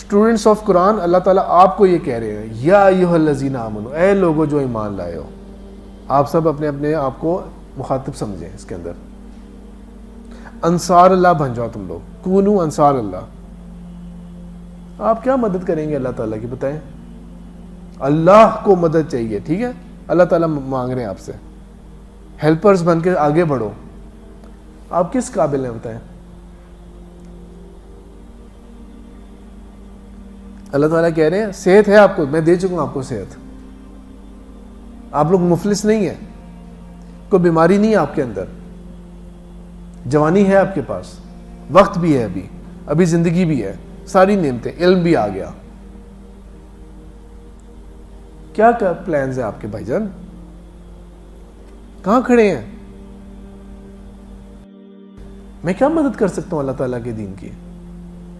Students of قرآن اللہ تعالیٰ آپ کو یہ کہہ رہے ہیں یا ایھا الذین آمنو، اے لوگوں جو ایمان لائے ہو. آپ سب اپنے اپنے آپ کو مخاطب سمجھیں اس کے اندر. انصار اللہ بن جاؤ تم لوگ، کونو انصار اللہ. آپ کیا مدد کریں گے اللہ تعالیٰ کی بتائیں؟ اللہ کو مدد چاہیے، ٹھیک ہے. اللہ تعالیٰ مانگ رہے ہیں آپ سے ہیلپرز بن کے آگے بڑھو. آپ کس قابل ہیں بتائیں؟ اللہ تعالیٰ کہہ رہے ہیں صحت ہے آپ کو، میں دے چکا ہوں آپ کو صحت. آپ لوگ مفلس نہیں ہیں، کوئی بیماری نہیں ہے آپ کے اندر، جوانی ہے آپ کے پاس، وقت بھی ہے، ابھی زندگی بھی ہے، ساری نعمتیں، علم بھی آ گیا. کیا پلانز ہیں آپ کے بھائی جان؟ کہاں کھڑے ہیں؟ میں کیا مدد کر سکتا ہوں اللہ تعالیٰ کے دین کی؟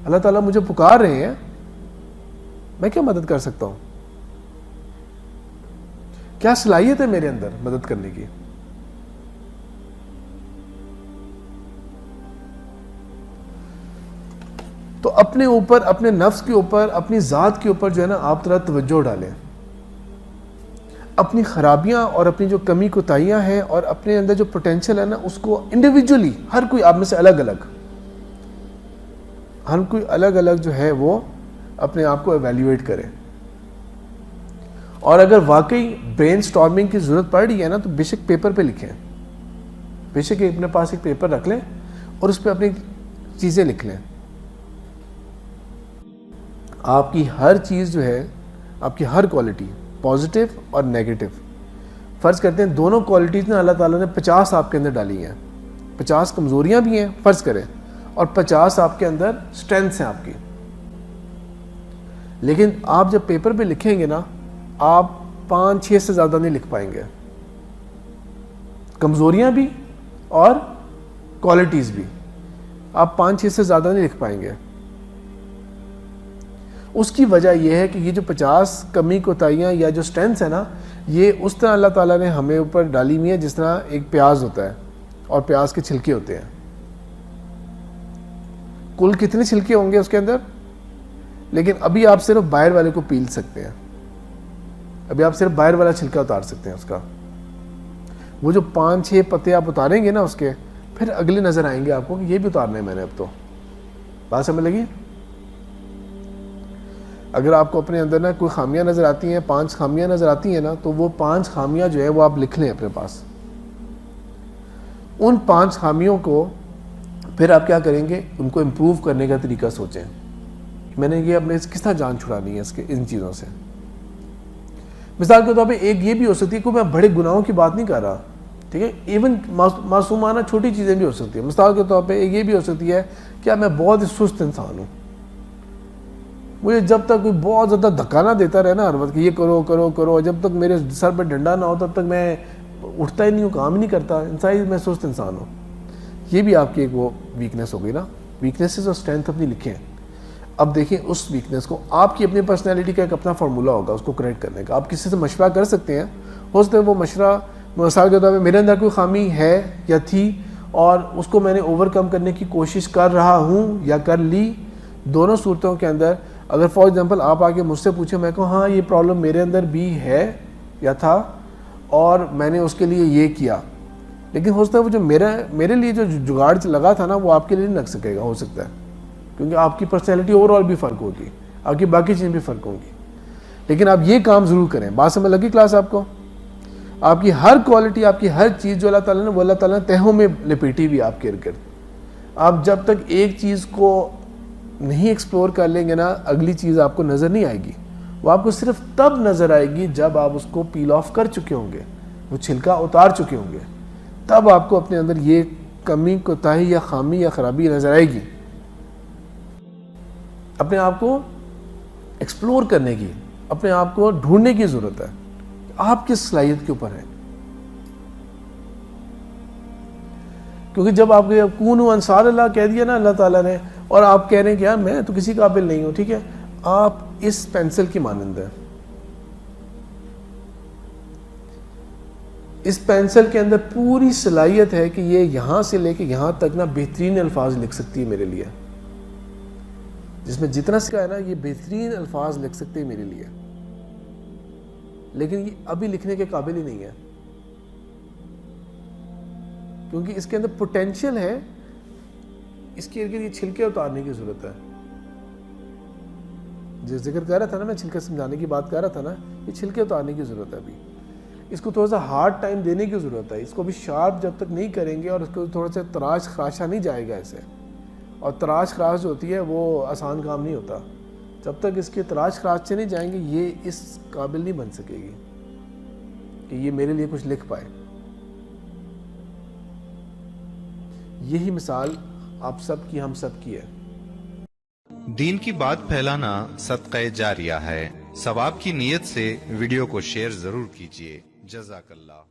اللہ تعالیٰ مجھے پکار رہے ہیں، میں کیا مدد کر سکتا ہوں؟ کیا صلاحیت ہے میرے اندر مدد کرنے کی؟ تو اپنے اوپر، اپنے نفس کے اوپر، اپنی ذات کے اوپر جو ہے نا آپ ذرا توجہ ڈالیں. اپنی خرابیاں اور اپنی جو کمی کوتاہیاں ہیں اور اپنے اندر جو پوٹینشیل ہے نا اس کو انڈیویجولی ہر کوئی آپ میں سے الگ الگ جو ہے وہ اپنے آپ کو ایویلیویٹ کرے. اور اگر واقعی برین سٹارمنگ کی ضرورت پڑ رہی ہے نا تو بے شک پیپر پہ لکھیں، بے شک اپنے پاس ایک پیپر رکھ لیں اور اس پہ اپنی چیزیں لکھ لیں. آپ کی ہر چیز جو ہے، آپ کی ہر کوالٹی، پازیٹیو اور نیگیٹو، فرض کرتے ہیں دونوں کوالٹیز نا اللہ تعالیٰ نے 50 آپ کے اندر ڈالی ہیں. 50 کمزوریاں بھی ہیں فرض کریں، اور 50 آپ کے اندر اسٹرینتھس ہیں آپ کی. لیکن آپ جب پیپر پہ لکھیں گے نا آپ 5-6 سے زیادہ نہیں لکھ پائیں گے، کمزوریاں بھی اور کوالٹیز بھی. آپ 5-6 سے زیادہ نہیں لکھ پائیں گے. اس کی وجہ یہ ہے کہ یہ جو 50 کمی کوتاہیاں یا جو اسٹرینتھس ہیں نا یہ اس طرح اللہ تعالیٰ نے ہمیں اوپر ڈالی ہوئی ہے جس طرح ایک پیاز ہوتا ہے اور پیاز کے چھلکے ہوتے ہیں. کل کتنے چھلکے ہوں گے اس کے اندر؟ لیکن ابھی آپ صرف باہر والے کو پیل سکتے ہیں، ابھی آپ صرف باہر والا چھلکا اتار سکتے ہیں اس کا. وہ جو 5-6 پتے آپ اتاریں گے نا اس کے، پھر اگلے نظر آئیں گے آپ کو کہ یہ بھی اتارنا ہے میں نے. اب تو بات سمجھ لگی؟ اگر آپ کو اپنے اندر نا کوئی خامیاں نظر آتی ہیں، 5 خامیاں نظر آتی ہیں نا تو وہ 5 خامیاں جو ہے وہ آپ لکھ لیں اپنے پاس. ان 5 خامیوں کو پھر آپ کیا کریں گے، ان کو امپروو کرنے کا طریقہ سوچیں. میں نے یہ اپنے کس طرح جان چھڑانی ہے اس کے ان چیزوں سے. مثال کے طور پہ ایک یہ بھی ہو سکتی ہے کہ میں بڑے گناہوں کی بات نہیں کر رہا، ٹھیک ہے، ایون معصومانہ چھوٹی چیزیں بھی ہو سکتی ہیں. مثال کے طور پہ ایک یہ بھی ہو سکتی ہے کہ میں بہت ہی سست انسان ہوں، مجھے جب تک کوئی بہت زیادہ دھکا نہ دیتا رہے نا ہر وقت کہ یہ کرو کرو کرو، جب تک میرے سر پہ ڈنڈا نہ ہو تب تک میں اٹھتا ہی نہیں ہوں، کام ہی نہیں کرتا، انسان میں سست انسان ہوں. یہ بھی آپ کی ایک وہ ویکنیس ہو گئی نا. ویکنیسز اور اسٹرینتھ اپنی لکھیں. اب دیکھیں اس ویکنیس کو، آپ کی اپنی پرسنالٹی کا ایک اپنا فارمولا ہوگا اس کو کریکٹ کرنے کا. آپ کسی سے مشورہ کر سکتے ہیں، ہو سکتا ہے وہ مشورہ مثال کے طور پہ میرے اندر کوئی خامی ہے یا تھی اور اس کو میں نے اوور کم کرنے کی کوشش کر رہا ہوں یا کر لی. دونوں صورتوں کے اندر اگر فار ایگزامپل آپ آگے مجھ سے پوچھیں، میں کہوں ہاں یہ پرابلم میرے اندر بھی ہے یا تھا اور میں نے اس کے لیے یہ کیا، لیکن ہو سکتا ہے وہ جو میرے لیے جو جگاڑ لگا تھا نا وہ آپ کے لیے نہیں لگ سکے گا، ہو سکتا ہے، کیونکہ آپ کی پرسنالٹی اوور آل بھی فرق ہوگی، آپ کی باقی چیزیں بھی فرق ہوں گی. لیکن آپ یہ کام ضرور کریں. بات سمجھ لگی کلاس آپ کو؟ آپ کی ہر کوالٹی، آپ کی ہر چیز جو اللہ تعالیٰ نے، وہ اللہ تعالیٰ نے تہوں میں لپیٹی ہوئی آپ کے ارد گرد. آپ جب تک ایک چیز کو نہیں ایکسپلور کر لیں گے نا اگلی چیز آپ کو نظر نہیں آئے گی. وہ آپ کو صرف تب نظر آئے گی جب آپ اس کو پیل آف کر چکے ہوں گے، وہ چھلکا اتار چکے ہوں گے، تب آپ کو اپنے اندر یہ کمی کوتاہی یا خامی یا خرابی نظر آئے گی. اپنے آپ کو ایکسپلور کرنے کی، اپنے آپ کو ڈھونڈنے کی ضرورت ہے. آپ کس صلاحیت کے اوپر ہے؟ کیونکہ جب آپ کے کونوا انصار اللہ کہہ دیا نا اللہ تعالیٰ نے، اور آپ کہہ رہے ہیں کہ یار میں تو کسی قابل نہیں ہوں، ٹھیک ہے، آپ اس پینسل کی مانند ہیں. اس پینسل کے اندر پوری صلاحیت ہے کہ یہ یہاں سے لے کے یہاں تک نا بہترین الفاظ لکھ سکتی ہے میرے لیے. جس میں جتنا سکا ہے نا یہ بہترین الفاظ لکھ سکتے ہیں میرے لیے، لیکن یہ ابھی لکھنے کے قابل ہی نہیں ہے، کیونکہ اس کے اندر پوٹینشیل ہے، اس کے ارد گرد یہ چھلکے اتارنے کی ضرورت ہے. جو ذکر کر رہا تھا نا، میں چھلکے سمجھانے کی بات کر رہا تھا نا، یہ چھلکے اتارنے کی ضرورت ہے. ابھی اس کو تھوڑا سا ہارڈ ٹائم دینے کی ضرورت ہے. اس کو بھی شارپ جب تک نہیں کریں گے اور اس کو تھوڑا سا تراش خراشا نہیں جائے گا ایسے، اور تراش خراش جو ہوتی ہے وہ آسان کام نہیں ہوتا. جب تک اس کے تراش خراش سے نہیں جائیں گے یہ اس قابل نہیں بن سکے گی کہ یہ میرے لیے کچھ لکھ پائے. یہی مثال آپ سب کی، ہم سب کی ہے. دین کی بات پھیلانا صدقہ جاریہ ہے. ثواب کی نیت سے ویڈیو کو شیئر ضرور کیجیے. جزاک اللہ.